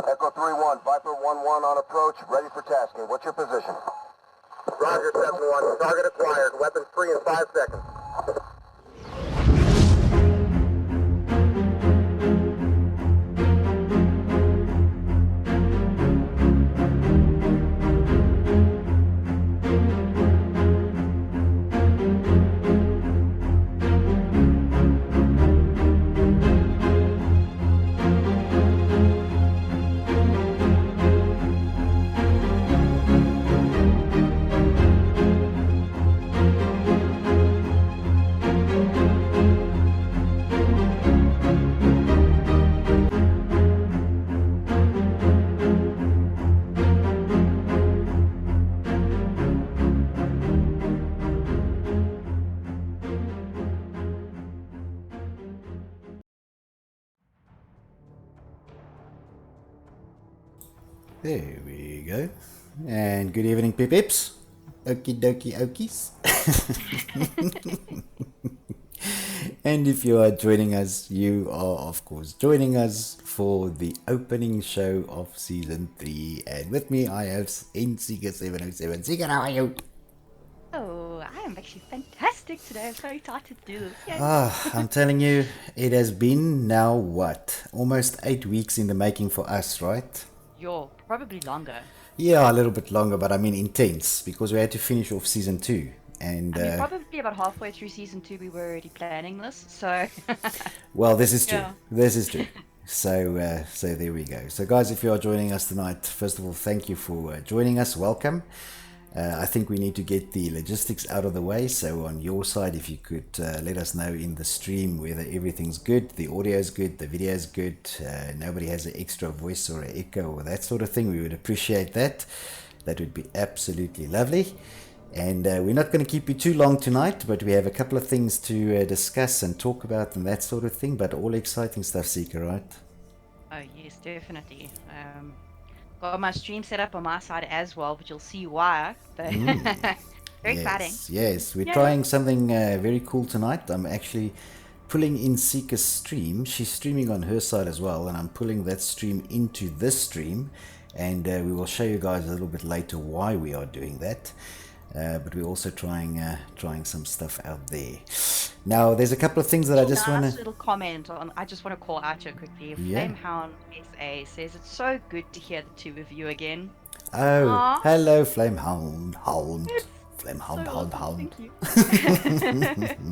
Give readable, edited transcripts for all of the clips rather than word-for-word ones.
Echo 3-1, Viper 1-1 on approach, ready for tasking. What's your position? Roger, 7-1. Target acquired. Weapons free in 5 seconds. There we go. And good evening, Pips. Okie dokie okies. And if you are joining us, you are of course joining us for the opening show of season 3. And with me I have Seeker707. Seeker, how are you? Oh, I am actually fantastic today. I'm so excited to do this. Yay. I'm telling you, it has been now what? Almost 8 weeks in the making for us, right? You're probably longer. Yeah, a little bit longer, but I mean intense, because we had to finish off season 2. And probably about halfway through season 2 we were already planning this, so... well, this is true. Yeah. This is true. So there we go. So guys, if you are joining us tonight, first of all, thank you for joining us. Welcome. I think we need to get the logistics out of the way. So on your side, if you could let us know in the stream whether everything's good, the audio is good, the video is good, nobody has an extra voice or an echo or that sort of thing, we would appreciate that. That would be absolutely lovely. And we're not going to keep you too long tonight, but we have a couple of things to discuss and talk about and that sort of thing, but all exciting stuff, Seeker, right? Oh yes, definitely. Got my stream set up on my side as well, but you'll see why. But very exciting. Yes, we're Yeah. trying something very cool tonight. I'm actually pulling in Seeker's stream. She's streaming on her side as well, and I'm pulling that stream into this stream, and we will show you guys a little bit later why we are doing that. But we're also trying some stuff out there. Now, there's a couple of things that I just want Nice to... little comment on. I just want to call out here quickly. Yeah. Flamehound SA says it's so good to hear the two of you again. Oh, Aw. hello, Flamehound. Flamehound, So hound, awesome, hound. thank you.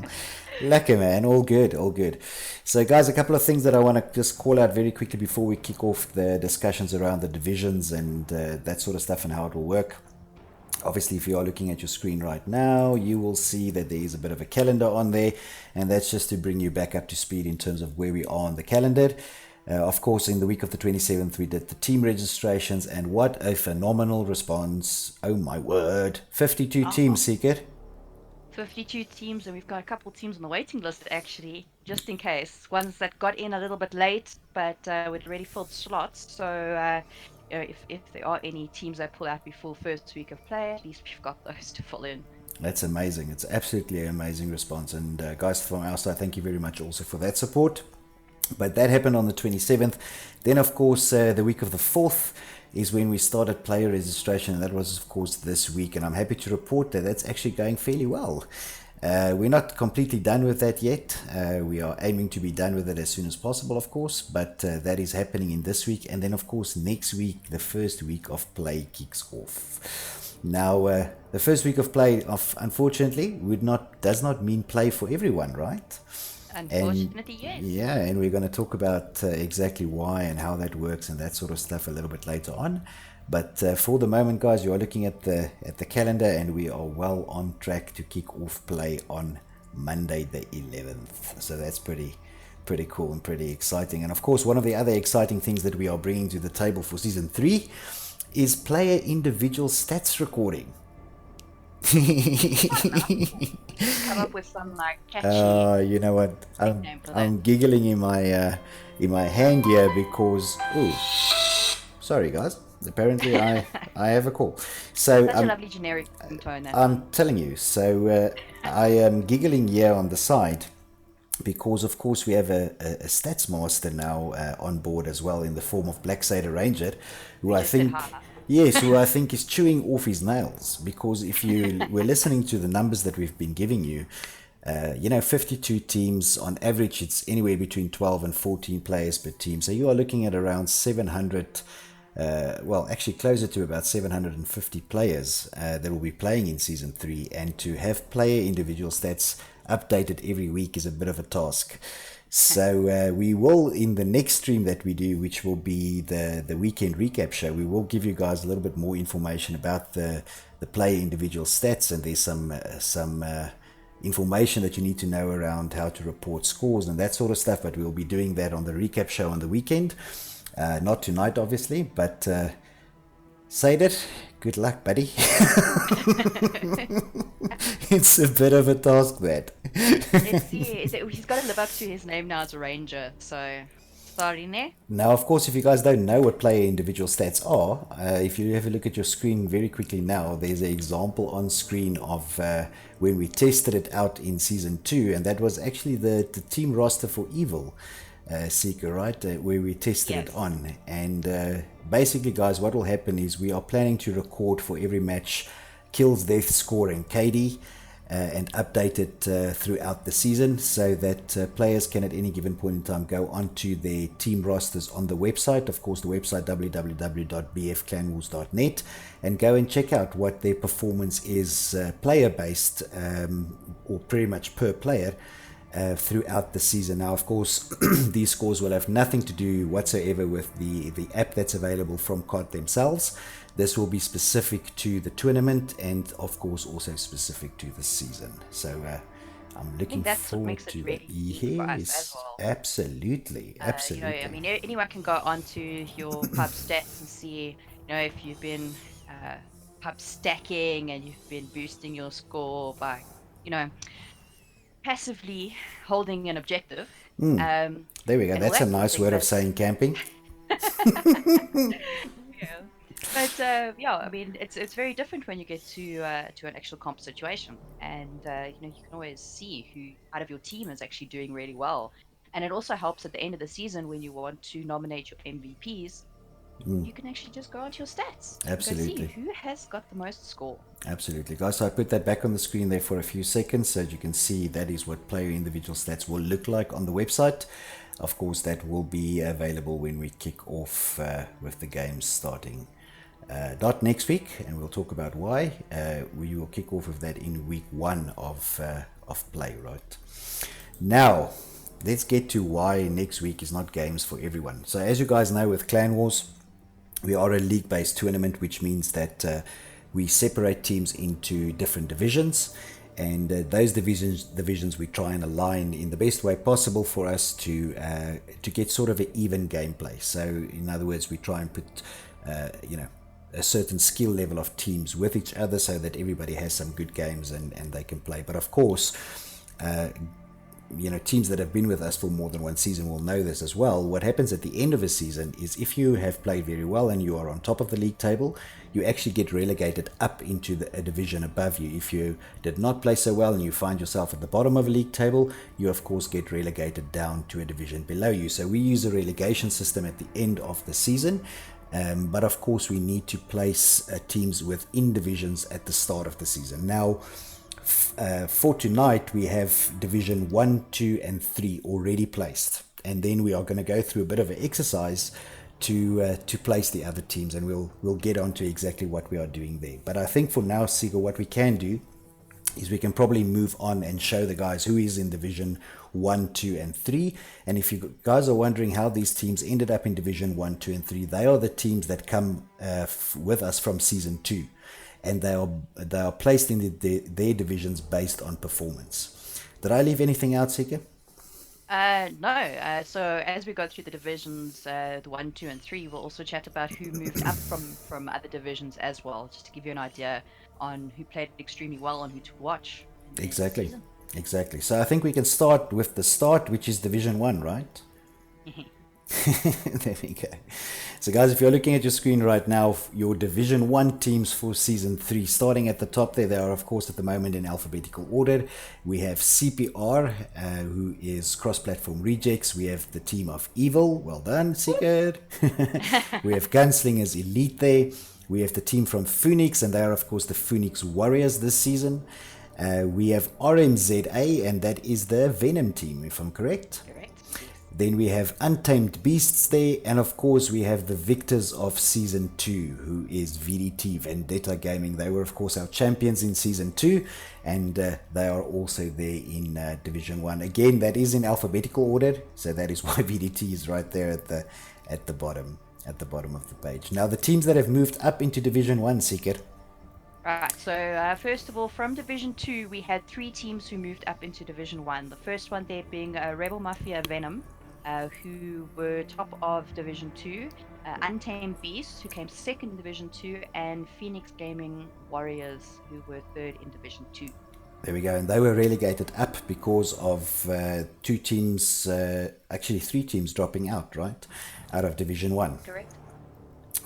Lucky man, all good, all good. So guys, a couple of things that I want to just call out very quickly before we kick off the discussions around the divisions and that sort of stuff and how it will work. Obviously, if you are looking at your screen right now, you will see that there is a bit of a calendar on there, and that's just to bring you back up to speed in terms of where we are on the calendar. Of course, in the week of the 27th, we did the team registrations, and what a phenomenal response. Oh my word. 52 teams, Seeker. 52 teams, and we've got a couple teams on the waiting list actually, just in case. Ones that got in a little bit late, but with already filled slots. So if there are any teams that pull out before first week of play, at least we've got those to fill in. That's amazing. It's absolutely an amazing response. And guys, from our side, thank you very much also for that support. But that happened on the 27th. Then, of course, the week of the 4th is when we started player registration. And that was, of course, this week. And I'm happy to report that that's actually going fairly well. We're not completely done with that yet. We are aiming to be done with it as soon as possible, of course, but that is happening in this week. And then, of course, next week, the first week of play kicks off. Now, the first week of play, unfortunately, does not mean play for everyone, right? Unfortunately, yes. Yeah, and we're going to talk about exactly why and how that works and that sort of stuff a little bit later on. But for the moment, guys, you are looking at the calendar, and we are well on track to kick off play on Monday the 11th. So that's pretty cool and pretty exciting. And of course, one of the other exciting things that we are bringing to the table for season 3 is player individual stats recording. Come up with some like catchy. You know what? Nickname for I'm giggling in my hand here because sorry guys. Apparently I have a call. So Such a lovely generic tone. I'm telling you. So I am giggling here on the side because of course we have a stats master now on board as well, in the form of Black Sailor Ranger, who I Just said think, hi. yes, who I think is chewing off his nails, because if you were listening to the numbers that we've been giving you, 52 teams on average, it's anywhere between 12 and 14 players per team, so you are looking at around 700, well, actually closer to about 750 players that will be playing in Season 3, and to have player individual stats updated every week is a bit of a task. So we will, in the next stream that we do, which will be the weekend recap show, we will give you guys a little bit more information about the player individual stats, and there's some information that you need to know around how to report scores and that sort of stuff, but we'll be doing that on the recap show on the weekend. Not tonight, obviously, but Sader, good luck, buddy. It's a bit of a task, that. He's got to live up to his name now as a ranger, so sorry, ne? Now, of course, if you guys don't know what player individual stats are, if you have a look at your screen very quickly now, there's an example on screen of when we tested it out in Season 2, and that was actually the team roster for Evil. Seeker, right, where we tested it on, and basically, guys, what will happen is we are planning to record for every match kills, death, score, and KD, and update it throughout the season, so that players can at any given point in time go onto their team rosters on the website, of course the website www.bfclanwars.net, and go and check out what their performance is, player based, or pretty much per player, throughout the season. Now, of course, these scores will have nothing to do whatsoever with the app that's available from COD themselves. This will be specific to the tournament, and of course also specific to the season. So I'm looking forward to that. Yes, absolutely, absolutely. I mean, anyone can go onto your pub stats and see, if you've been pub stacking and you've been boosting your score by, passively holding an objective. There we go. That's a nice word of saying camping. Yeah. But I mean, it's very different when you get to an actual comp situation, and you can always see who out of your team is actually doing really well, and it also helps at the end of the season when you want to nominate your MVPs. You can actually just go onto your stats. Absolutely. And go see who has got the most score. Absolutely, guys. So I put that back on the screen there for a few seconds so that you can see that is what player individual stats will look like on the website. Of course, that will be available when we kick off with the games starting. Not next week, and we'll talk about why. We will kick off with that in week 1 of play, right? Now, let's get to why next week is not games for everyone. So as you guys know, with Clan Wars, we are a league-based tournament, which means that we separate teams into different divisions, and those divisions we try and align in the best way possible for us to get sort of an even gameplay. So in other words, we try and put a certain skill level of teams with each other so that everybody has some good games and they can play. But of course, teams that have been with us for more than one season will know this as well. What happens at the end of a season is if you have played very well and you are on top of the league table, you actually get relegated up into a division above you. If you did not play so well and you find yourself at the bottom of a league table, you of course get relegated down to a division below you. So we use a relegation system at the end of the season. But of course we need to place teams within divisions at the start of the season. Now, for tonight, we have Division 1, 2, and 3 already placed. And then we are going to go through a bit of an exercise to place the other teams, and we'll get on to exactly what we are doing there. But I think for now, Siegel, what we can do is we can probably move on and show the guys who is in Division 1, 2, and 3. And if you guys are wondering how these teams ended up in Division 1, 2, and 3, they are the teams that come with us from Season 2. And they are placed in their divisions based on performance. Did I leave anything out, Sika? No. So as we go through the divisions, the 1, 2, and 3, we'll also chat about who moved up from other divisions as well, just to give you an idea on who played extremely well and who to watch. Exactly. So I think we can start with the start, which is Division 1, right? There we go. So guys, if you're looking at your screen right now, your Division 1 teams for Season 3, starting at the top there, they are of course at the moment in alphabetical order. We have CPR, who is cross-platform rejects. We have the team of Evil, well done, Seeker. We have Gunslingers Elite there. We have the team from Phoenix, and they are of course the Phoenix Warriors this season. We have RMZA, and that is the Venom team, if I'm correct. Correct. Then we have Untamed Beasts there, and of course we have the victors of Season 2, who is VDT, Vendetta Gaming. They were of course our champions in Season 2, and they are also there in Division 1. Again, that is in alphabetical order, so that is why VDT is right there at the bottom of the page. Now the teams that have moved up into Division 1, Seeker. Right, so first of all, from Division 2, we had 3 teams who moved up into Division 1. The first one there being Rebel Mafia Venom, who were top of Division 2, Untamed Beasts, who came second in Division 2, and Phoenix Gaming Warriors, who were third in Division 2. There we go, and they were relegated up because of 2 teams, actually 3 teams dropping out, right, out of Division 1. Correct.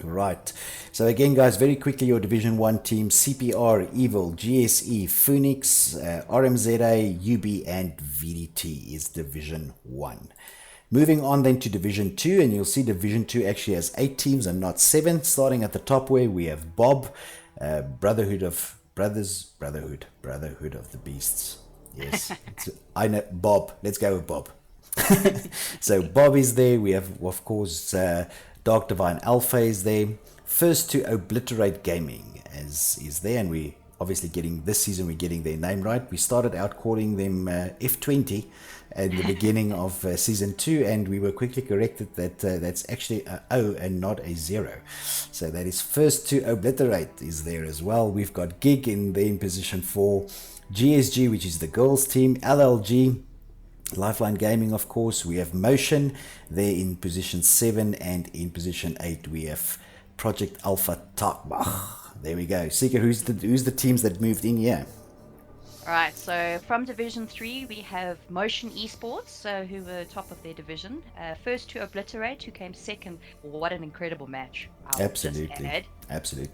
Right, so again guys, very quickly, your Division 1 team: CPR, Evil, GSE, Phoenix, RMZA, UB, and VDT is Division 1. Moving on then to Division 2, and you'll see Division 2 actually has 8 teams and not 7. Starting at the top where we have Bob, Brotherhood of the Beasts. Yes, I know Bob. Let's go with Bob. So Bob is there. We have of course Dark Divine Alpha is there. First to Obliterate Gaming is there, and we obviously getting this season we're getting their name right. We started out calling them F20 at the beginning of Season 2, and we were quickly corrected that that's actually a O and not a 0. So that is First to Obliterate is there as well. We've got Gig in position 4, GSG, which is the girls team, LLG, Lifeline Gaming, of course. We have Motion there in position 7, and in position 8 we have Project Alpha Takbach. There we go. Seeker, who's the teams that moved in here? Alright, so from Division 3, we have Motion Esports, who were top of their division. First to Obliterate, who came second. What an incredible match. Absolutely.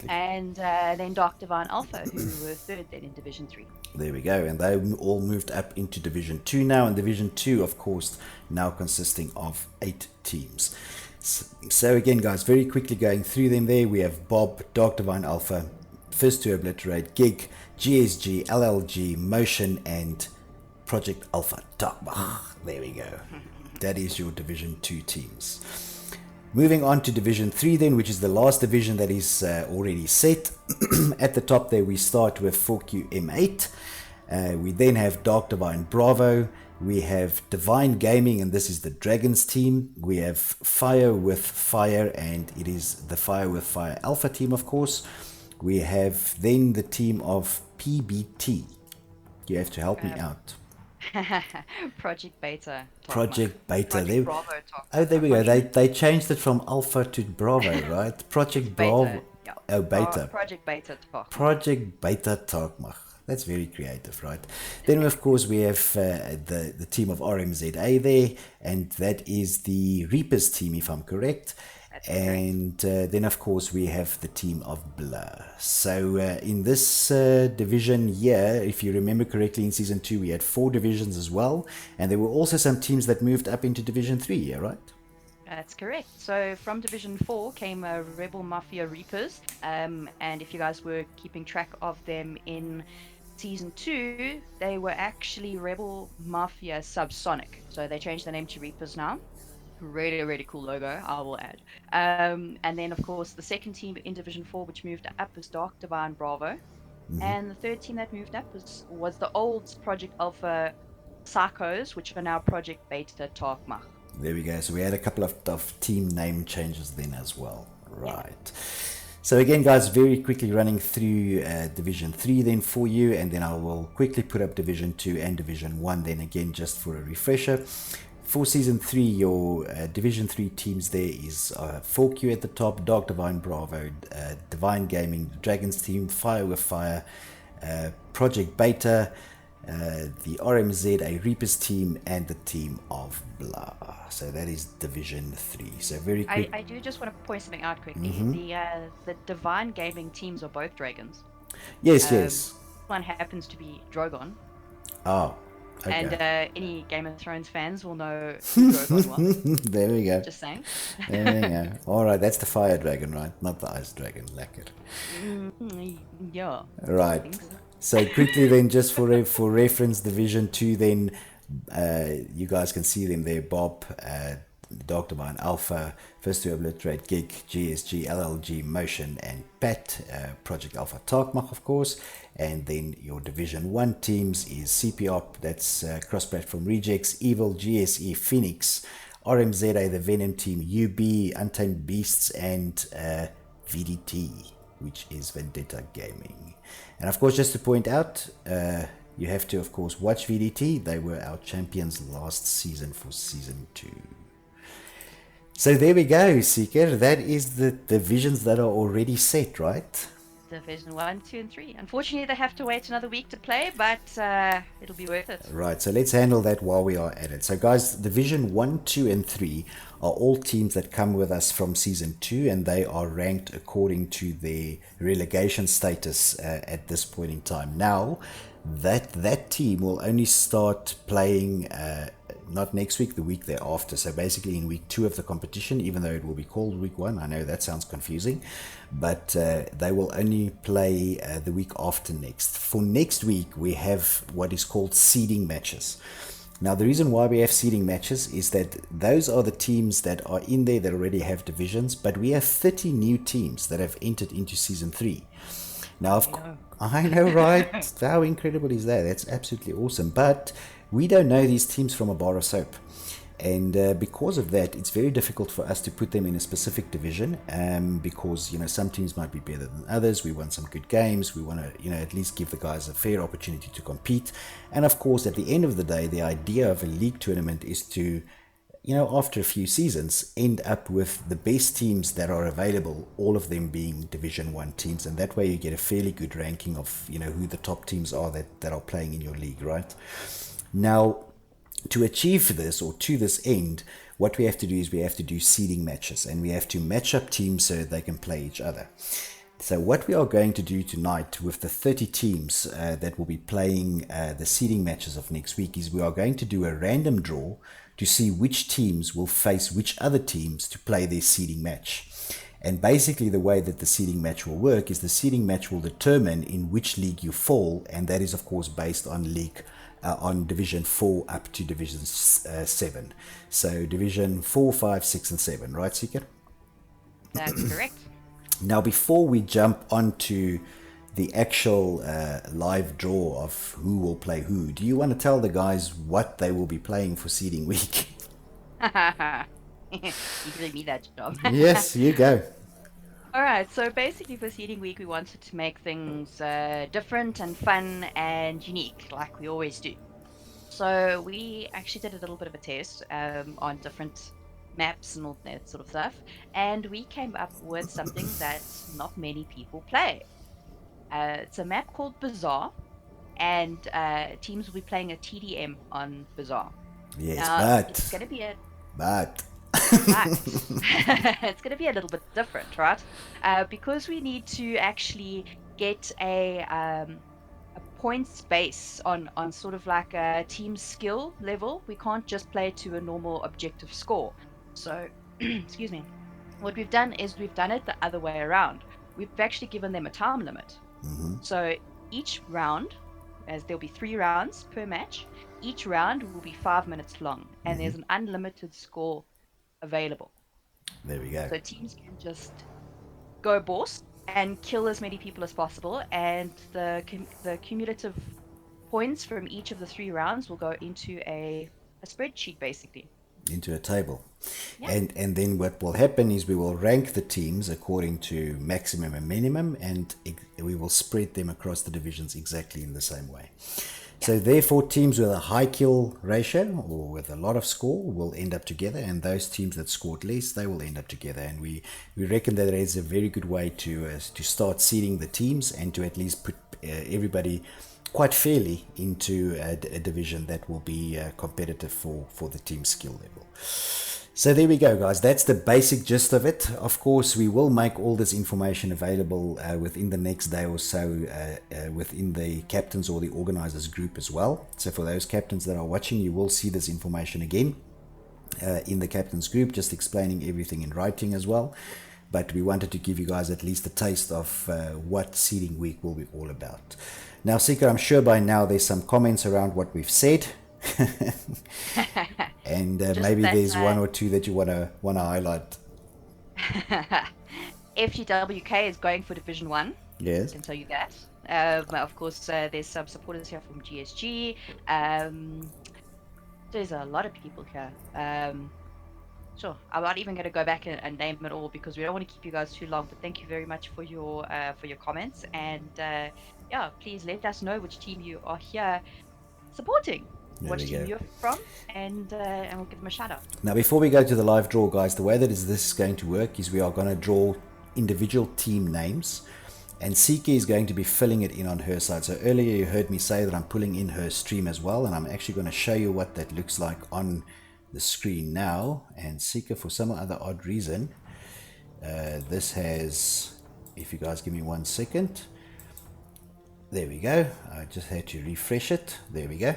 And then Dark Divine Alpha, who were third then in Division 3. There we go, and they all moved up into Division 2 now, and Division 2, of course, now consisting of 8 teams. So again, guys, very quickly going through them there, we have Bob, Dark Divine Alpha, First to Obliterate, Gig, GSG, LLG, Motion, and Project Alpha Takbach. There we go. That is your Division 2 teams. Moving on to Division 3 then, which is the last division that is already set. At the top there we start with 4QM8. We then have Dark Divine Bravo. We have Divine Gaming, and this is the Dragons team. We have Fire with Fire, and it is the Fire with Fire Alpha team, of course. We have then the team of PBT. You have to help me out. Project Beta. Project Beta. Project Bravo. Oh, there we go. They changed it from Alpha to Bravo, right? Project Bravo. Yeah. Oh, Beta. Project Beta. Project Beta Takmach. That's very creative, right? Then, of course, we have the team of RMZA there, and that is the Reapers team, if I'm correct. And then, of course, we have the team of Blur. So in this division here, if you remember correctly, in Season 2, we had 4 divisions as well. And there were also some teams that moved up into Division 3 here, right? That's correct. So from Division 4 came Rebel Mafia Reapers. And if you guys were keeping track of them in Season 2, they were actually Rebel Mafia Subsonic. So they changed the name to Reapers now. Really cool logo, I will add. And then, of course, the second team in Division 4, which moved up, was Dark Divine Bravo. And the third team that moved up was the old Project Alpha Psychos, which are now Project Beta Takmach. There we go. So we had a couple of team name changes then as well. Right. So again, guys, very quickly running through Division 3 then for you, and then I will quickly put up Division 2 and Division 1 then again just for a refresher. For Season 3, your Division 3 teams there is 4Q at the top, Dark Divine Bravo, Divine Gaming, Dragons team, Fire with Fire, Project Beta, the RMZ, a Reapers team, and the team of Blah. So that is Division 3. So very quick. I do just want to point something out quickly. The Divine Gaming teams are both dragons. Yes, yes. One happens to be Drogon. Oh, okay. And any Game of Thrones fans will know who Drogon was. There we go. Just saying. There we go. All right, that's the fire dragon, right? Not the ice dragon. Lekker. Yeah. Right. So quickly then, just for reference, Division 2 then, you guys can see them there. Bob, Dark Divine Alpha, First to Obliterate, Gig, GSG, LLG, Motion, and Pat, Project Alpha Tarkmach, of course. And then your Division 1 teams is CPOP, that's Cross-Platform Rejects, Evil, GSE, Phoenix, RMZA, the Venom team, UB, Untamed Beasts, and VDT, which is Vendetta Gaming. And of course, just to point out, you have to, of course, watch VDT. They were our champions last season for Season 2. So there we go, Seeker. That is the divisions that are already set, right? Division 1, 2, and 3. Unfortunately, they have to wait another week to play, but it'll be worth it. Right, so let's handle that while we are at it. So guys, Division 1, 2, and 3 are all teams that come with us from Season 2, and they are ranked according to their relegation status at this point in time. Now, that team will only start playing not next week, the week thereafter. So basically in week 2 of the competition, even though it will be called week 1. I know that sounds confusing, but they will only play the week after next. For next week, we have what is called seeding matches. Now, the reason why we have seeding matches is that those are the teams that are in there that already have divisions, but we have 30 new teams that have entered into Season 3. Now, I know, right? How incredible is that? That's absolutely awesome. But we don't know these teams from a bar of soap. And because of that, it's very difficult for us to put them in a specific division because, you know, some teams might be better than others. We want some good games. We want to, you know, at least give the guys a fair opportunity to compete. And of course, at the end of the day, the idea of a league tournament is to, you know, after a few seasons, end up with the best teams that are available, all of them being Division 1 teams. And that way you get a fairly good ranking of, you know, who the top teams are that are playing in your league, right? Now, to achieve this, or to this end, what we have to do is we have to do seeding matches, and we have to match up teams so they can play each other. So what we are going to do tonight with the 30 teams that will be playing the seeding matches of next week is we are going to do a random draw to see which teams will face which other teams to play their seeding match. And basically the way that the seeding match will work is the seeding match will determine in which league you fall, and that is of course based on on Division 4 up to Division 7. So Division 4, 5, 6, and 7, right, Seeker? That's correct. Now, before we jump onto the actual live draw of who will play who, do you want to tell the guys what they will be playing for seeding week? You gave me that job. Yes, you go. Alright, so basically for seeding week, we wanted to make things different and fun and unique, like we always do. So we actually did a little bit of a test on different maps and all that sort of stuff, and we came up with something that not many people play. It's a map called Bazaar, and teams will be playing a TDM on Bazaar. Yes, now, it's going to be but it's going to be a little bit different, right? Because we need to actually get a points base on sort of like a team skill level. We can't just play to a normal objective score. So, excuse me. What we've done is we've done it the other way around. We've actually given them a time limit. Mm-hmm. So each round, as there'll be 3 rounds per match, each round will be 5 minutes long, and there's an unlimited score available. There we go. So teams can just go boss and kill as many people as possible, and the cumulative points from each of the 3 rounds will go into a spreadsheet, basically. Into a table. Yeah. And then what will happen is we will rank the teams according to maximum and minimum, and we will spread them across the divisions exactly in the same way. So therefore, teams with a high kill ratio or with a lot of score will end up together, and those teams that scored less, they will end up together. And we reckon that it is a very good way to start seeding the teams and to at least put everybody quite fairly into a division that will be competitive for the team skill level. So there we go, guys. That's the basic gist of it. Of course, we will make all this information available within the next day or so within the captains or the organizers group as well. So for those captains that are watching, you will see this information again in the captains group, just explaining everything in writing as well. But we wanted to give you guys at least a taste of what seeding week will be all about. Now, Seeker, I'm sure by now there's some comments around what we've said. And maybe that, there's one or two that you want to highlight. FGWK is going for Division 1. Yes. I can tell you that. Of course, there's some supporters here from GSG. There's a lot of people here. Sure, I'm not even going to go back and name it all because we don't want to keep you guys too long. But thank you very much for your comments, and yeah, please let us know which team you are here supporting. Which team you're from, and we'll give them a shout out. Now, before we go to the live draw, guys, the way that this is going to work is we are going to draw individual team names, and Sika is going to be filling it in on her side. So earlier you heard me say that I'm pulling in her stream as well, and I'm actually going to show you what that looks like on the screen now. And Sika, for some other odd reason, this has, if you guys give me 1 second, there we go. I just had to refresh it. There we go.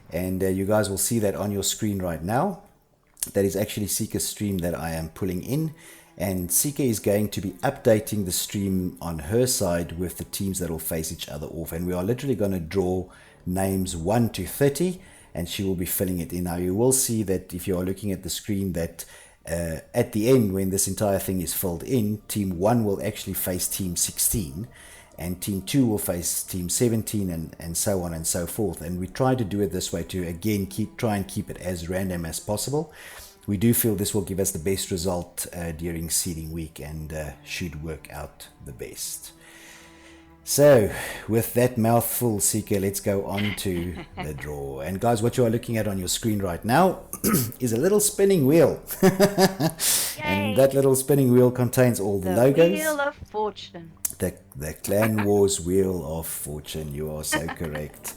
And you guys will see that on your screen right now. That is actually Sika's stream that I am pulling in, and Sika is going to be updating the stream on her side with the teams that will face each other off, and we are literally going to draw names 1 to 30, and she will be filling it in. Now you will see that if you are looking at the screen that at the end, when this entire thing is filled in, team 1 will actually face team 16, and team 2 will face team 17, and so on and so forth. And we try to do it this way to, again, try and keep it as random as possible. We do feel this will give us the best result during seeding week, and should work out the best. So with that mouthful, Sika, let's go on to the draw. And guys, what you are looking at on your screen right now is a little spinning wheel. And that little spinning wheel contains all the logos. Wheel of Fortune. The Clan Wars Wheel of Fortune. You are so correct.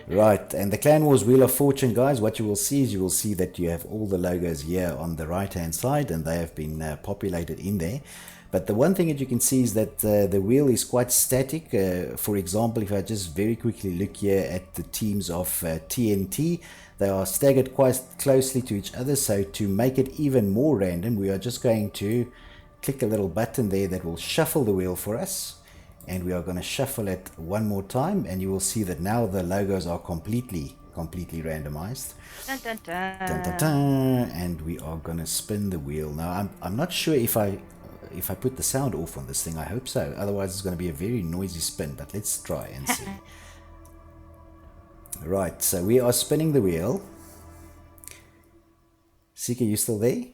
Right, and the Clan Wars Wheel of Fortune, guys, what you will see is you will see that you have all the logos here on the right hand side, and they have been populated in there. But the one thing that you can see is that the wheel is quite static. For example, if I just very quickly look here at the teams of TNT, they are staggered quite closely to each other. So to make it even more random, we are just going to click a little button there that will shuffle the wheel for us, and we are going to shuffle it one more time, and you will see that now the logos are completely randomized. Dun, dun, dun. Dun, dun, dun. And we are going to spin the wheel now. I'm not sure if I put the sound off on this thing. I hope so, otherwise it's going to be a very noisy spin, but let's try and see. Right, so we are spinning the wheel. Sika, you still there?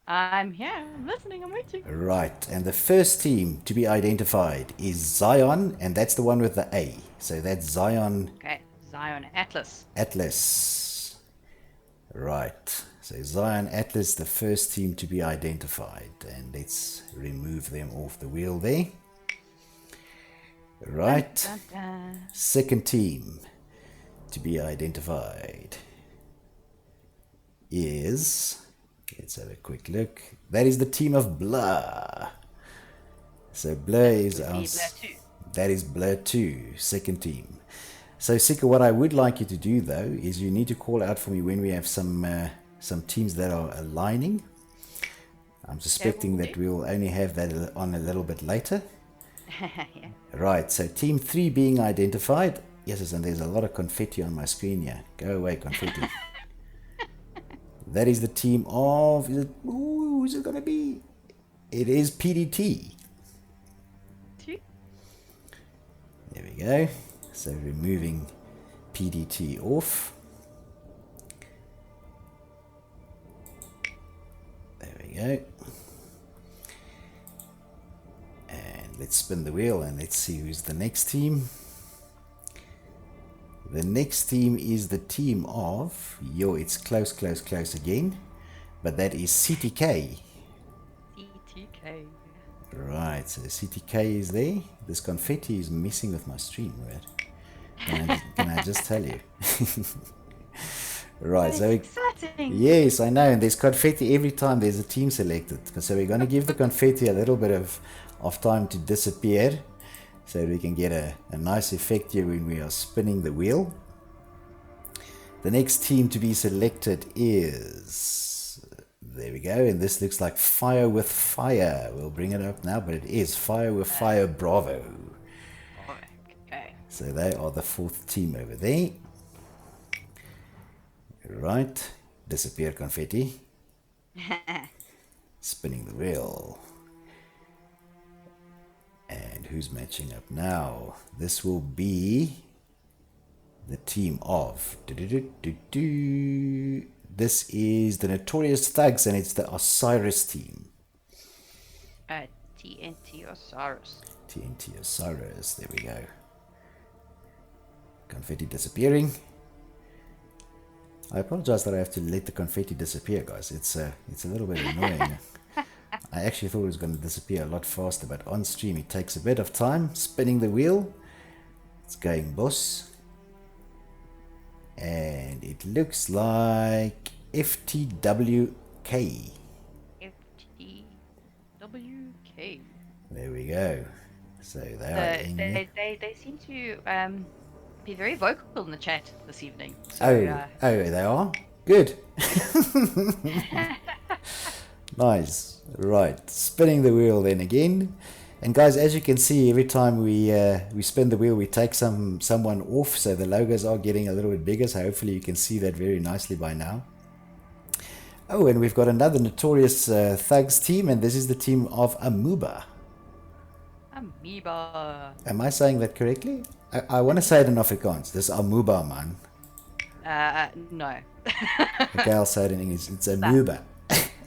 I'm here, I'm listening, I'm waiting. Right, and the first team to be identified is Zion, and that's the one with the A. So that's Zion. Okay, Zion Atlas. Atlas. Right, so Zion Atlas, the first team to be identified. And let's remove them off the wheel there. Right, Dun, dun, dun. second team to be identified is... Let's have a quick look. That is the team of Blur. So Blur is our... That is Blur 2, second team. So Sika, what I would like you to do though is you need to call out for me when we have some teams that are aligning. I'm suspecting that we'll only have that on a little bit later. Yeah. Right, so team 3 being identified. Yes, and there's a lot of confetti on my screen here. Go away, confetti. That is the team of, who's it going to be? It is PDT. There we go. So removing PDT off. There we go. And let's spin the wheel and let's see who's the next team. The next team is the team of, it's close again, but that is CTK. CTK. Right, so CTK is there. This confetti is messing with my stream, right? Can I just tell you? Right, That so is exciting. yes, I know, and there's confetti every time there's a team selected. So we're going to give the confetti a little bit of time to disappear, so we can get a nice effect here when we are spinning the wheel. The next team to be selected is, there we go, and this looks like Fire with Fire. We'll bring it up now, but it is Fire with Fire Bravo. Okay. So they are the fourth team over there. Right, disappear confetti. Spinning the wheel. And who's matching up now? This will be the team of... This is the Notorious Thugs, and it's the Osiris team. TNT Osiris. TNT Osiris, there we go. Confetti disappearing. I apologize that I have to let the confetti disappear, guys. It's a little bit annoying. I actually thought it was going to disappear a lot faster, but on stream it takes a bit of time. Spinning the wheel. It's going boss. And it looks like FTWK. FTWK. There we go. So they are in... They seem to be very vocal in the chat this evening. So, they are? Good. Nice. Right. Spinning the wheel then again. And guys, as you can see, every time we spin the wheel, we take someone off. So the logos are getting a little bit bigger. So hopefully you can see that very nicely by now. Oh, and we've got another Notorious Thugs team. And this is the team of Amoeba. Amoeba. Am I saying that correctly? I want to say it in Afrikaans. This Amoeba, man. No. Okay, I'll say it in English. It's Amoeba.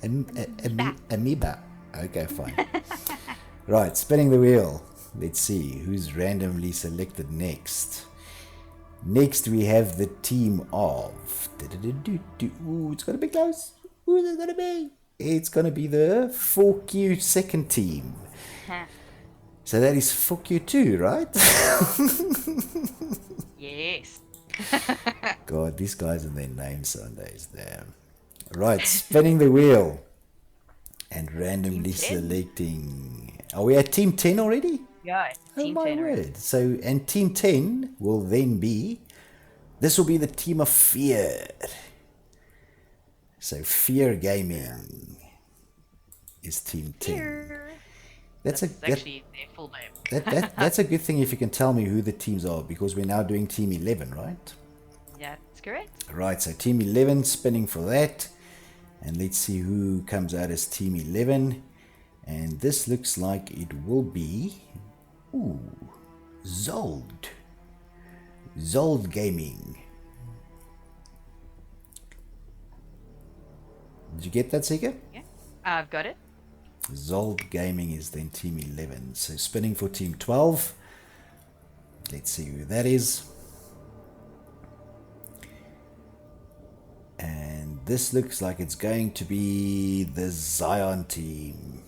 Amoeba. Okay, fine. Right, spinning the wheel. Let's see who's randomly selected next. Next, we have the team of... Ooh, it's going to be close. Who's it going to be? It's going to be the 4Q second team. So that is 4Q2, right? Yes. God, these guys and their names Sundays. Damn. Right, spinning the wheel. And randomly selecting... Are we at Team 10 already? Yeah, Team 10 word. So, and Team 10 will then be... This will be the team of Fear. So, Fear Gaming is Team 10. That's actually their full name. That's a good thing if you can tell me who the teams are, because we're now doing Team 11, right? Yeah, that's correct. Right, so Team 11, spinning for that. And let's see who comes out as Team 11. And this looks like it will be... Ooh, Zold. Zold Gaming. Did you get that, Seeker? Yeah, I've got it. Zold Gaming is then Team 11. So spinning for Team 12. Let's see who that is. And this looks like it's going to be the Zion team.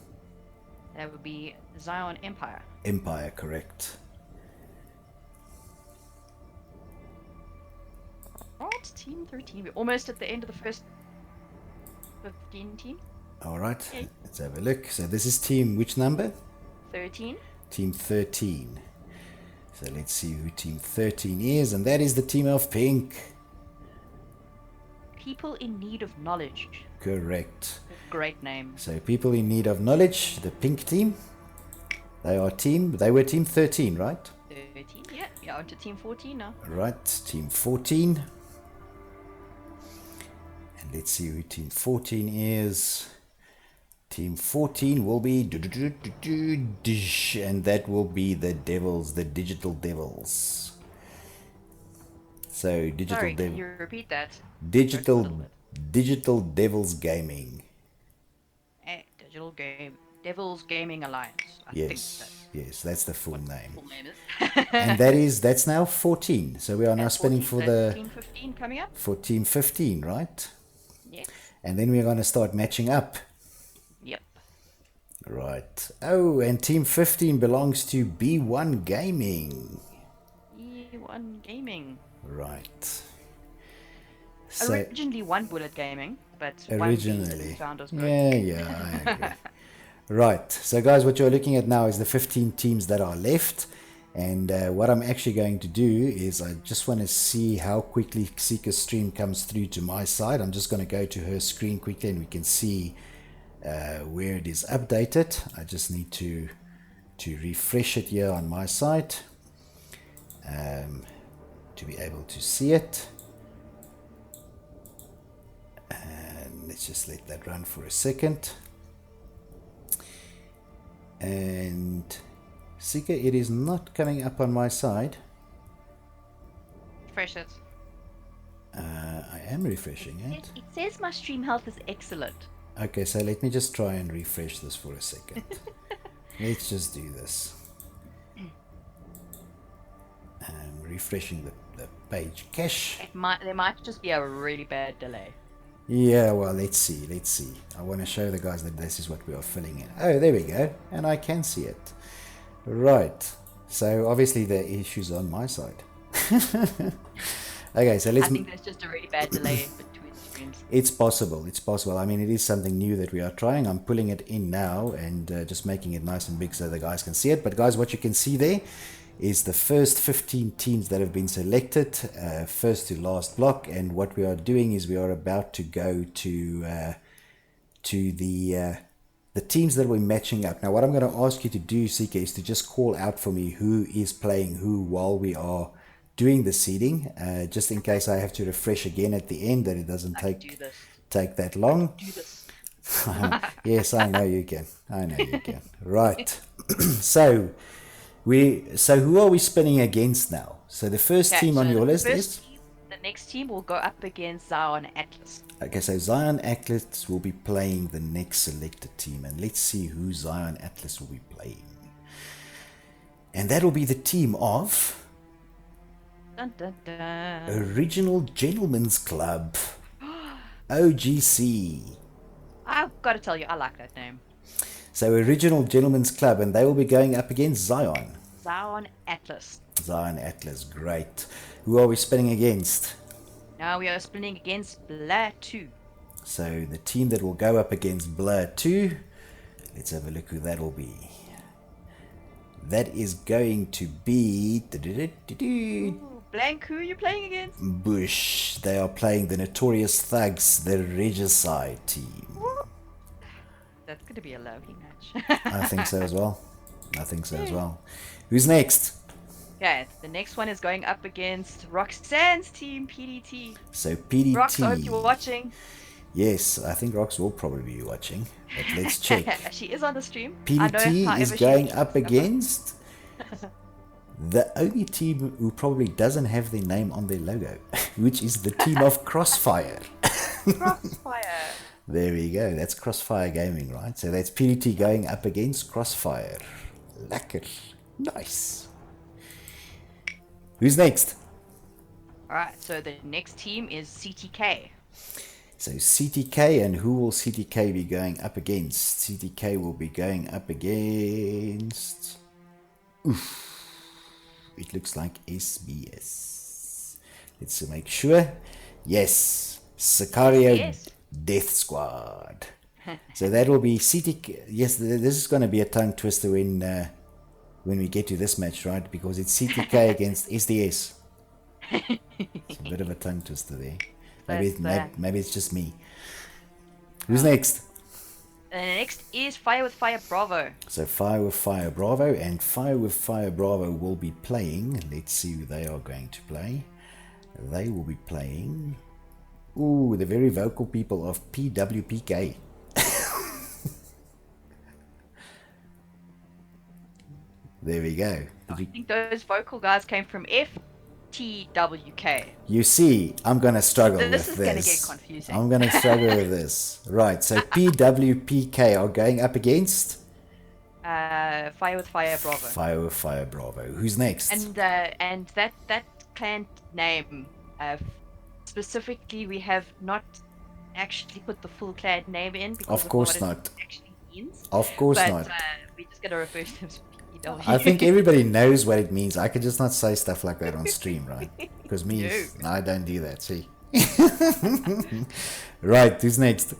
That would be Zion Empire. Empire, correct. Right, Team 13. We're almost at the end of the first 15 team. Alright, let's have a look. So this is team, which number? 13. Team 13. So let's see who Team 13 is, and that is the team of Pink. People in Need of Knowledge. Correct. Great name. So people in need of knowledge, the Pink team. They were Team 13, right? 13, yeah, on to Team 14 now. Right, Team 14. And let's see who Team 14 is. Team 14 will be... And that will be the Devils, the Digital Devils. So, Sorry, can you repeat that? Digital Devils Gaming. Devils Gaming Alliance. I Yes, that's the full name. Full name is. And that's now 14. So we are now spinning 14, for the... Team 15 coming up? For Team 15, right? Yes. And then we're going to start matching up. Yep. Right. Oh, and Team 15 belongs to B1 Gaming. B1 One Gaming. Right. So, Originally One Bullet Gaming, but originally. One found us good. Yeah, I agree. Right. So, guys, what you're looking at now is the 15 teams that are left. And what I'm actually going to do is I just want to see how quickly Seeker's stream comes through to my side. I'm just going to go to her screen quickly and we can see where it is updated. I just need to refresh it here on my side to be able to see it. And let's just let that run for a second. And Seeker, it is not coming up on my side. Refresh it. I am refreshing it. It says my stream health is excellent. Okay, so let me just try and refresh this for a second. Let's just do this. I'm refreshing the page cache. There might just be a really bad delay. Yeah, well, let's see. I want to show the guys that this is what we are filling in. Oh, there we go. And I can see it. Right. So, obviously, the issue's on my side. Okay, so let's... I think there's just a really bad delay between streams. It's possible. I mean, it is something new that we are trying. I'm pulling it in now and just making it nice and big so the guys can see it. But, guys, what you can see there is the first 15 teams that have been selected, first to last block. And what we are doing is we are about to go to the teams that we're matching up. Now, what I'm going to ask you to do, Seeker, is to just call out for me who is playing who while we are doing the seeding, just in case I have to refresh again at the end, that it doesn't take that long. Do this. Yes, I know you can. Right. So who are we spinning against now? So the first team on your list is? The next team will go up against Zion Atlas. Okay, so Zion Atlas will be playing the next selected team, and let's see who Zion Atlas will be playing. And that will be the team of Dun, dun, dun. Original Gentlemen's Club, OGC. I've got to tell you, I like that name. So Original Gentlemen's Club, and they will be going up against Zion. Zion Atlas. Zion Atlas, great. Who are we spinning against? Now we are spinning against Blur 2. So the team that will go up against Blur 2, let's have a look who that will be. That is going to be... Ooh, blank, who are you playing against? Bush. They are playing the Notorious Thugs, the Regicide team. That's going to be a lovely match. I think so as well. Who's next? Okay, the next one is going up against Roxanne's team, PDT. So PDT. Rox, I hope you're watching. Yes, I think Rox will probably be watching. But let's check. She is on the stream. PDT is going up against the only team who probably doesn't have their name on their logo, which is the team of Crossfire. Crossfire. There we go. That's Crossfire Gaming, right? So that's PDT going up against Crossfire. Lekker. Nice. Who's next? Alright, so the next team is CTK. So CTK, and who will CTK be going up against? CTK will be going up against... Oof. It looks like SBS. Let's make sure. Yes. Sicario Yes. Death Squad. So that will be CTK. Yes, this is going to be a tongue twister when we get to this match, right? Because it's CTK against SDS. It's a bit of a tongue twister there. Maybe it's just me. Who's next? Next is Fire with Fire Bravo. So Fire with Fire Bravo, and Fire with Fire Bravo will be playing. Let's see who they are going to play. They will be playing... Ooh, the very vocal people of PWPK. There we go. I think those vocal guys came from FTWK. You see, I'm going to struggle with this. This is going to get confusing. I'm going to struggle with this. Right, so PWPK are going up against... Fire with Fire Bravo. Fire with Fire Bravo. Who's next? And that clan name, specifically, we have not actually put the full clan name in because Of course what not. it actually means. Of course but, not. We're just going to refer to them as I think everybody knows what it means. I could just not say stuff like that on stream, right? Because me, No. I don't do that, see? Right, who's next?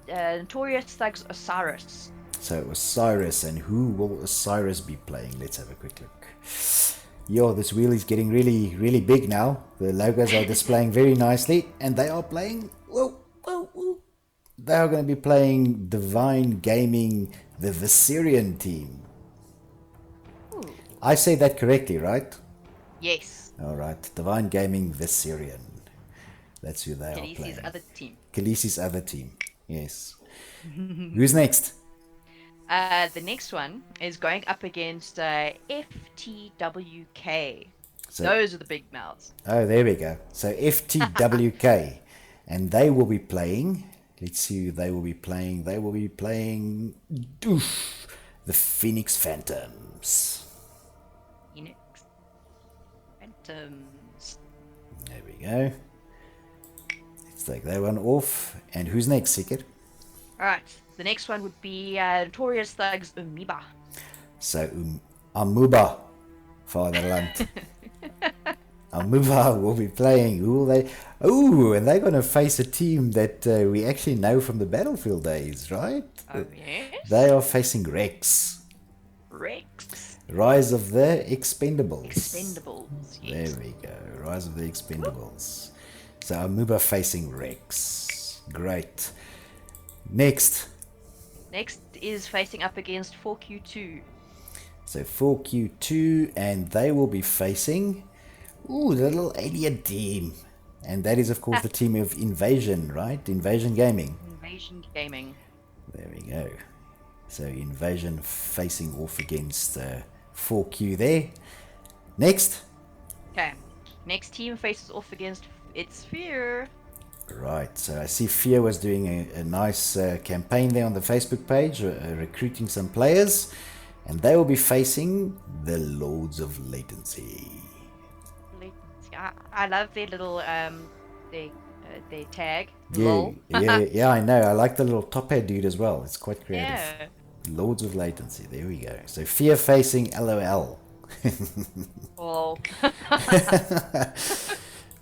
Notorious Thugs Osiris. So Osiris, and who will Osiris be playing? Let's have a quick look. Yo, this wheel is getting really, really big now. The logos are displaying very nicely, and they are playing. Whoa, whoa, whoa. They are going to be playing Divine Gaming, the Viserion team. Ooh. I say that correctly, right? Yes. All right, Divine Gaming Viserion. That's who they are playing. Khaleesi's other team. Khaleesi's other team. Yes. Who's next? The next one is going up against FTWK. So, Those are the big mouths. oh, there we go. So FTWK, and they will be playing. Let's see who they will be playing. They will be playing the Phoenix Phantoms. Phoenix Phantoms. There we go. Let's take that one off. And who's next, Seeker? Alright, the next one would be Notorious Thugs Amoeba. So Amuba, Fatherland. Amuba will be playing. Who will they? Oh, and they're going to face a team that we actually know from the Battlefield days, right? Oh, yes? They are facing Rex. Rex. Rise of the Expendables. Expendables, yes. There we go. Rise of the Expendables. So Amuba facing Rex. Great. Next. Next is facing up against 4Q2. So 4Q2, and they will be facing the little alien team. And that is, of course, the team of Invasion, right? Invasion Gaming. Invasion Gaming. There we go. So Invasion facing off against 4Q there. Next. Okay. Next team faces off against It's Fear. Right, so I see Fear was doing a nice campaign there on the Facebook page, recruiting some players, and they will be facing the Lords of Latency. I love their little their tag. Yeah, Lol. yeah, I know. I like the little top hat dude as well. It's quite creative. Yeah. Lords of Latency. There we go. So Fear facing LOL. Lol.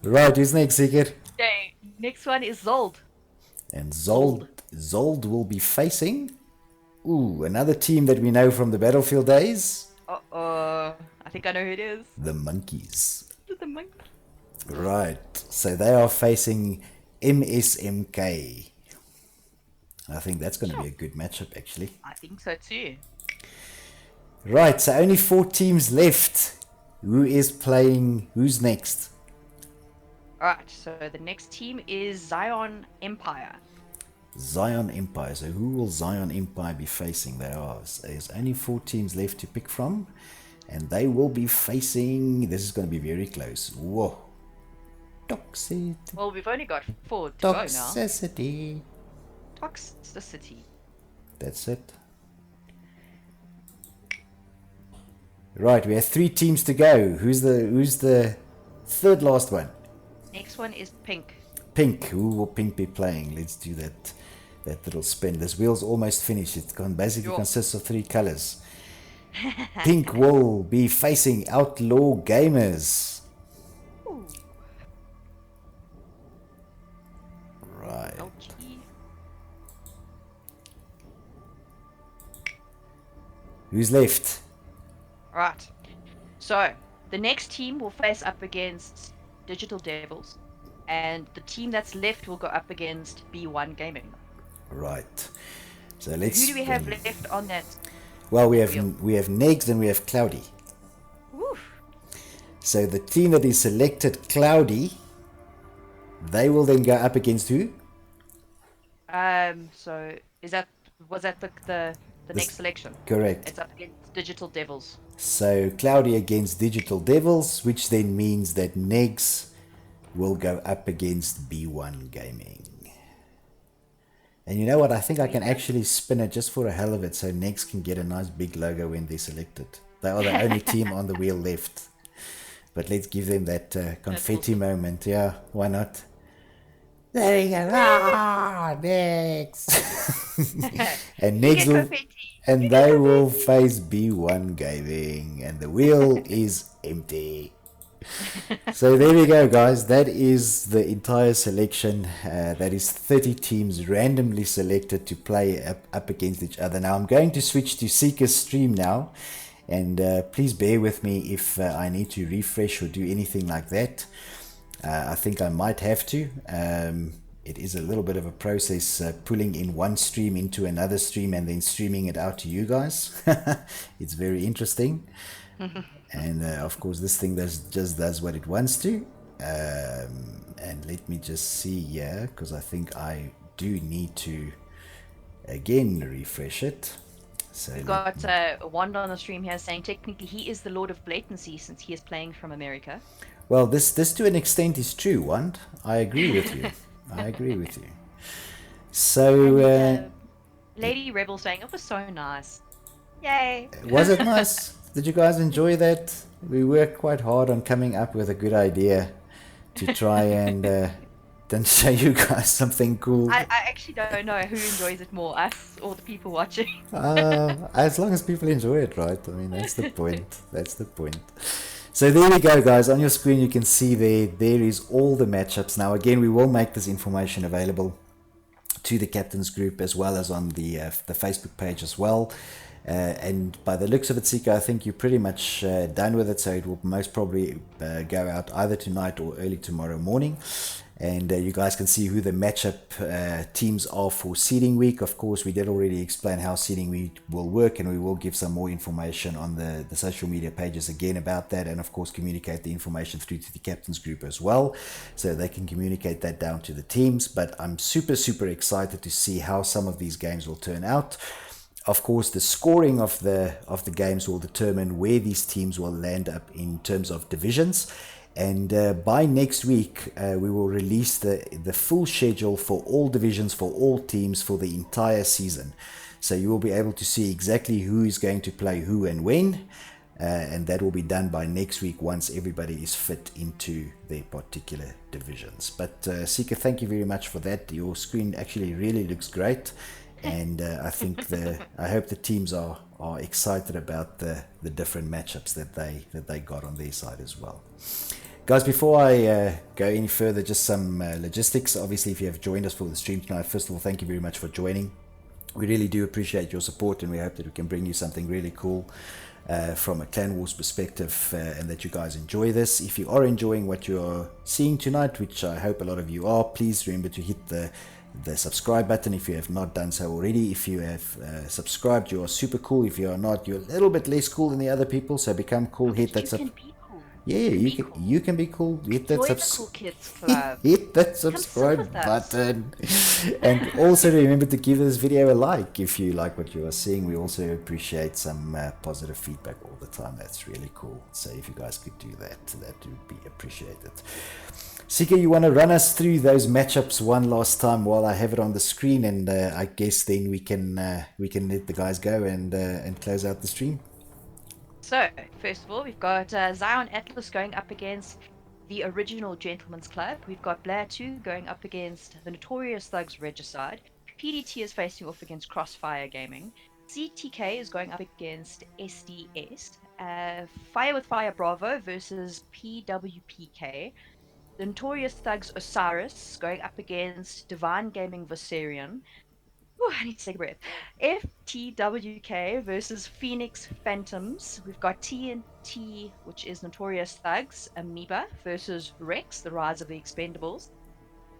Right, who's next, Sigurd? Okay. Next one is Zold. And Zold will be facing another team that we know from the Battlefield days. I think I know who it is. The Monkeys. The monkey. Right, so they are facing MSMK. I think that's going to be a good matchup, actually. I think so too. Right, so only 4 teams left. Who is playing? Who's next? Alright, so the next team is Zion Empire. Zion Empire. So who will Zion Empire be facing? There's only 4 teams left to pick from. And they will be facing... This is going to be very close. Whoa. Toxicity. Well, we've only got 4 to go now. Toxicity. Toxicity. That's it. Right, we have 3 teams to go. Who's the third last one? Next one is Pink. Pink. Who will Pink be playing? Let's do that little spin. This wheel's almost finished. It basically consists of 3 colors. Pink will be facing Outlaw Gamers. Ooh. Right. LG. Who's left? Right. So, the next team will face up against Digital Devils. And the team that's left will go up against B1 Gaming. Right. So let's... Who do we have left on that? Well, we have Negs and we have Cloudy. Woof. So the team that is selected, Cloudy, they will then go up against who? So was that the next selection? Correct. It's up against Digital Devils. So Cloudy against Digital Devils, which then means that Negs will go up against B1 Gaming. And you know what? I think I can actually spin it just for a hell of it so Negs can get a nice big logo when they're selected. They are the only team on the wheel left. But let's give them that confetti moment. Yeah, why not? There you go. Ah, next. And You next get will, confetti. and You get they will confetti. face B1 Gaming, and the wheel is empty. So there we go, guys. That is the entire selection. That is 30 teams randomly selected to play up against each other. Now I'm going to switch to Seeker's stream now, and please bear with me if I need to refresh or do anything like that. I think I might have to. It is a little bit of a process pulling in one stream into another stream and then streaming it out to you guys. It's very interesting. And of course, this thing just does what it wants to. And let me just see here, because I think I do need to again refresh it. So We've got Wanda on the stream here saying technically he is the Lord of Blatancy since he is playing from America. well, this to an extent is true, Wand. I agree with you. I agree with you. So And, Lady Rebel saying it was so nice. Yay! was it nice? Did you guys enjoy that? We worked quite hard on coming up with a good idea to try and then show you guys something cool. I actually don't know who enjoys it more, us or the people watching. As long as people enjoy it, right? I mean, that's the point. That's the point. So there we go, guys. On your screen, you can see there is all the matchups. Now, again, we will make this information available to the captains group as well as on the Facebook page as well. And by the looks of it, Sika, I think you're pretty much done with it. So it will most probably go out either tonight or early tomorrow morning. And you guys can see who the matchup teams are for seeding week. Of course, we did already explain how seeding week will work, and we will give some more information on the social media pages again about that, and of course communicate the information through to the captains group as well, so they can communicate that down to the teams. But I'm super excited to see how some of these games will turn out. Of course, the scoring of the games will determine where these teams will land up in terms of divisions. And by next week, we will release the full schedule for all divisions, for all teams, for the entire season. So you will be able to see exactly who is going to play who and when. And that will be done by next week once everybody is fit into their particular divisions. But Sika, thank you very much for that. Your screen actually really looks great. And I think I hope the teams are excited about the different matchups that they got on their side as well. Guys, before I go any further, just some logistics. Obviously, if you have joined us for the stream tonight, first of all, thank you very much for joining. We really do appreciate your support, and we hope that we can bring you something really cool from a Clan Wars perspective, and that you guys enjoy this. If you are enjoying what you're seeing tonight, which I hope a lot of you are, please remember to hit the subscribe button if you have not done so already. If you have subscribed, you are super cool. If you are not, you're a little bit less cool than the other people, so become cool. Hit that you can be cool. Hit that Cool Kids Club. hit that subscribe button. And also remember to give this video a like if you like what you are seeing. We also appreciate some positive feedback all the time. That's really cool. So if you guys could do that, that would be appreciated. Sika, you want to run us through those matchups one last time while I have it on the screen, and I guess then we can let the guys go and close out the stream. So, first of all, we've got Zion Atlas going up against the original Gentleman's Club. We've got Blair 2 going up against the Notorious Thugs Regicide. PDT is facing off against Crossfire Gaming. CTK is going up against SDS. Fire with Fire Bravo versus PWPK. The Notorious Thugs Osiris going up against Divine Gaming Viserion. Oh, I need to take a breath. FTWK versus Phoenix Phantoms. We've got TNT, which is Notorious Thugs, Amoeba versus Rex, the Rise of the Expendables.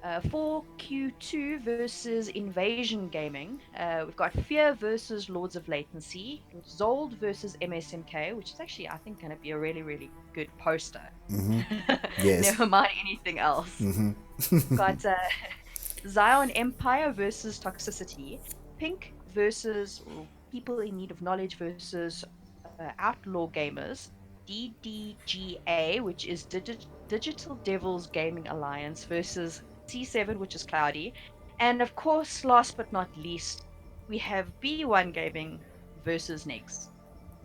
4Q2 versus Invasion Gaming. We've got Fear versus Lords of Latency. Zold versus MSMK, which is actually, I think, going to be a really good poster. Mm-hmm. Yes. Never mind anything else. Mm-hmm. Got Zion Empire versus Toxicity. Pink versus People in Need of Knowledge versus Outlaw Gamers. DDGA, which is Digital Devils Gaming Alliance versus C7, which is Cloudy. And of course, last but not least, we have B1 Gaming versus Negs.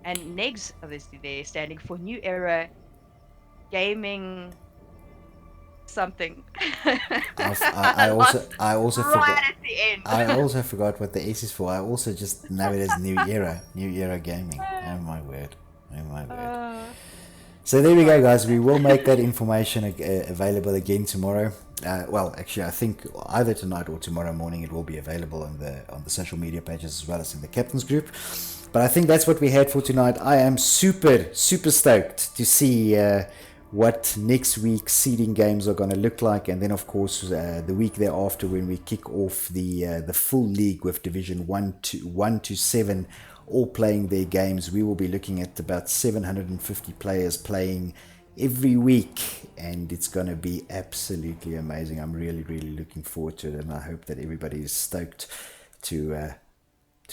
And Negs, obviously, they're standing for New Era Gaming something. I also right forgot. at the end. I also forgot what the S is for. I also just know it as New Era Gaming. Oh my word. Oh my word. So there we go, guys. We will make that information available again tomorrow. Well, actually, I think either tonight or tomorrow morning it will be available on the social media pages as well as in the captain's group. But I think that's what we had for tonight. I am super stoked to see what next week's seeding games are going to look like, and then of course the week thereafter when we kick off the full league with Division 1 to 7 all playing their games. We will be looking at about 750 players playing every week, and it's going to be absolutely amazing. I'm really looking forward to it, and I hope that everybody is stoked to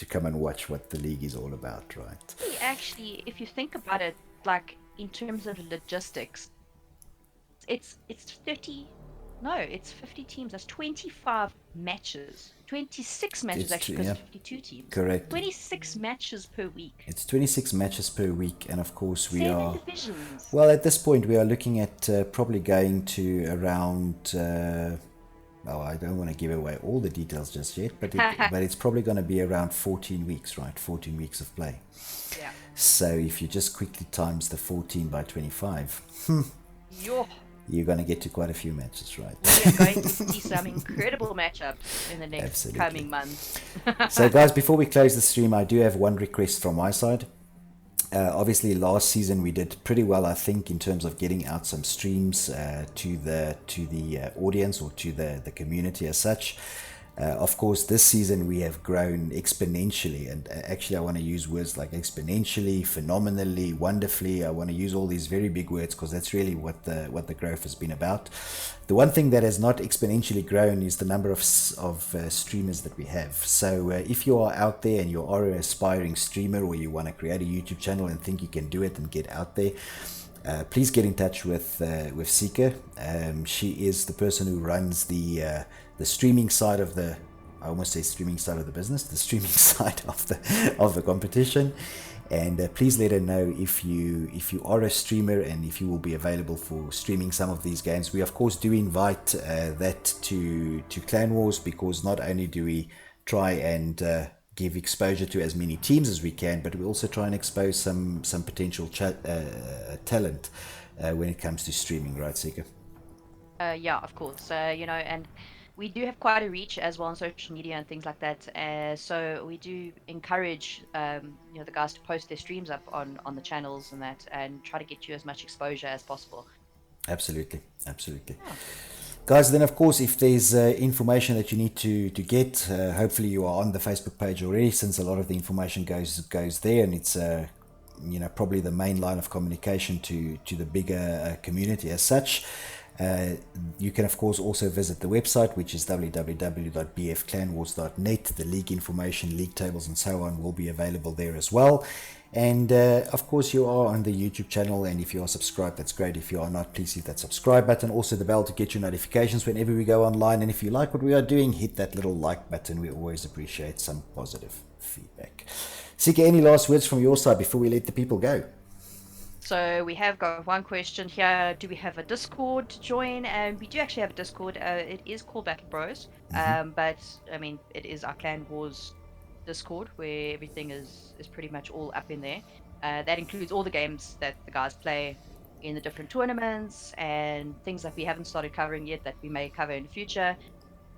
come and watch what the league is all about, right? Actually, if you think about it, like in terms of logistics, it's 50 teams. That's 25 matches. 26 matches actually, because 52 teams. Correct. 26 matches per week. It's 26 matches per week, and of course we 7 are divisions. Well, at this point we are looking at probably going to around I don't want to give away all the details just yet, but it's probably going to be around 14 weeks, right? 14 weeks of play. Yeah. So if you just quickly times the 14 by 25, you're going to get to quite a few matches, right? We are going to see some incredible matchups in the next coming months. So guys, before we close the stream, I do have one request from my side. Obviously last season we did pretty well, I think, in terms of getting out some streams to the audience or to the community as such. Of course, this season we have grown exponentially, and actually I want to use words like exponentially, phenomenally, wonderfully. I want to use all these very big words because that's really what the growth has been about. The one thing that has not exponentially grown is the number of streamers that we have. So if you are out there and you are an aspiring streamer, or you want to create a YouTube channel and think you can do it and get out there, please get in touch with Sika. She is the person who runs the streaming side of the, I almost say streaming side of the business, the streaming side of the competition. And please let her know if you are a streamer and if you will be available for streaming some of these games. We of course do invite that to Clan Wars, because not only do we try and give exposure to as many teams as we can, but we also try and expose some potential talent when it comes to streaming, right, Sika? Yeah, of course. And we do have quite a reach as well on social media and things like that. So we do encourage the guys to post their streams up on the channels and that, and try to get you as much exposure as possible. Absolutely. Yeah. Guys, then of course, if there's information that you need to get, hopefully you are on the Facebook page already, since a lot of the information goes there, and it's probably the main line of communication to the bigger community as such. You can of course also visit the website, which is www.bfclanwars.net. The league information, league tables and so on will be available there as well. And of course you are on the YouTube channel, and if you are subscribed, that's great. If you are not, please hit that subscribe button, also the bell to get your notifications whenever we go online. And if you like what we are doing, hit that little like button. We always appreciate some positive feedback. Sika, any last words from your side before we let the people go? So we have got one question here. Do we have a Discord to join? And we do actually have a Discord. It is called Battle Bros. But I mean, it is our Clan Wars Discord, where everything is pretty much all up in there. That includes all the games that the guys play in the different tournaments and things that we haven't started covering yet that we may cover in the future.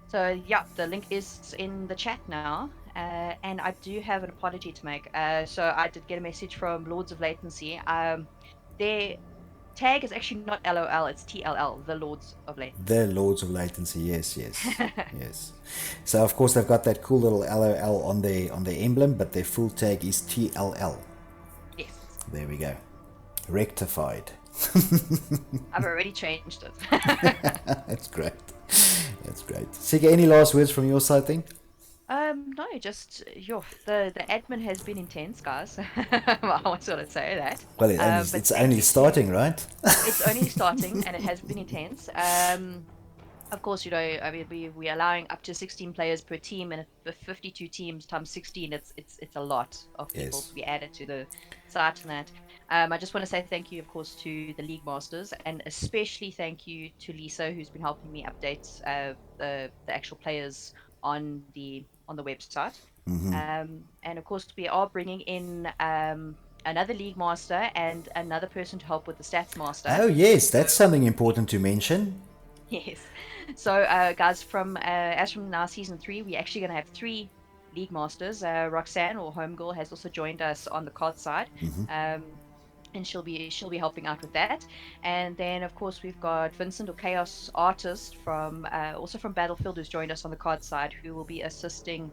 So yeah, the link is in the chat now. And I do have an apology to make. So I did get a message from Lords of Latency. Their tag is actually not LOL, it's TLL, the Lords of Latency. The Lords of Latency, yes. Yes. So of course they've got that cool little LOL on their emblem, but their full tag is TLL. Yes. There we go. Rectified. I've already changed it. That's great. Sika, any last words from your side then? No, just the admin has been intense, guys. Well, I was going to say that. Well, it's only starting, right? It's only starting, and it has been intense. Of course, I mean, we're allowing up to 16 players per team, and with 52 teams times 16, it's a lot of people Yes. to be added to the site and that. I just want to say thank you, of course, to the League Masters, and especially thank you to Lisa, who's been helping me update the actual players on the website. And of course, we are bringing in another League Master and another person to help with the Stats Master. Oh, yes, So that's something important to mention. yes. So, guys, as from now season 3, we're actually going to have 3 league masters. Roxanne, or Homegirl, has also joined us on the card side, and she'll be helping out with that. And then, of course, we've got Vincent, or Chaos Artist, from also from Battlefield, who's joined us on the card side, who will be assisting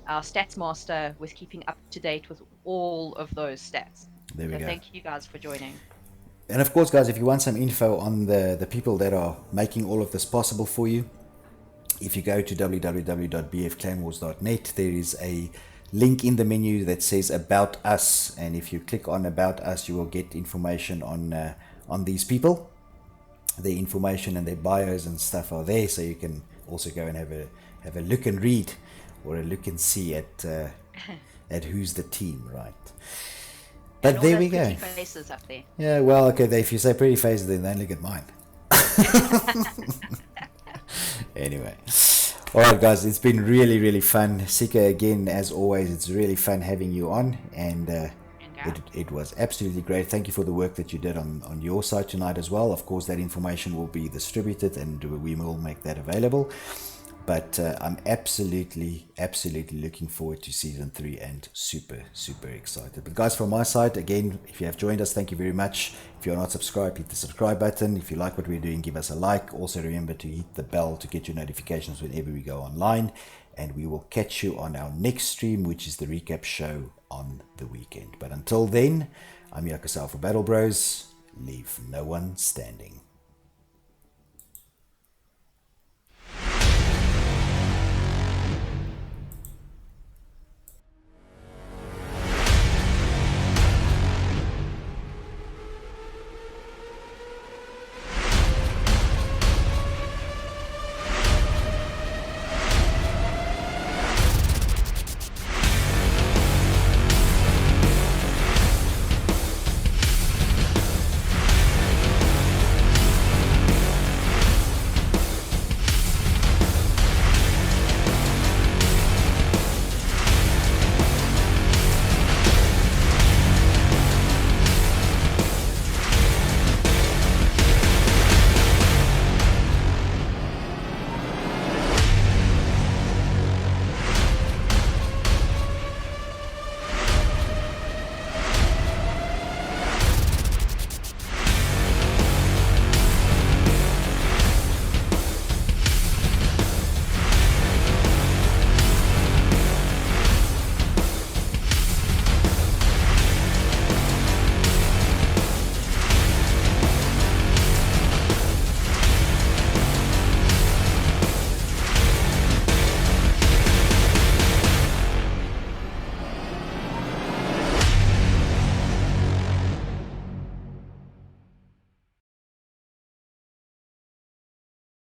our stats master with keeping up to date with all of those stats. There we So, go. thank you guys for joining. And of course, guys, if you want some info on the people that are making all of this possible for you, if you go to www.bfclanwars.net, there is a link in the menu that says About Us, and if you click on About Us, you will get information on these people. Their information and their bios and stuff are there, so you can also go and have a look and read, or a look and see at who's the team, right? But And all there those we go. pretty faces up there. Yeah, well, okay, if you say pretty faces, then they only look at mine. Anyway. Alright, guys, it's been really, really fun. Sika, again, as always, it's really fun having you on, and it was absolutely great. Thank you for the work that you did on your side tonight as well. Of course, that information will be distributed, and we will make that available. But I'm absolutely looking forward to season 3, and super excited. But guys, from my side, again, if you have joined us, thank you very much. If you're not subscribed, hit the subscribe button. If you like what we're doing, give us a like. Also remember to hit the bell to get your notifications whenever we go online. And we will catch you on our next stream, which is the recap show on the weekend. But until then, I'm Yakasal for Battle Bros. Leave no one standing.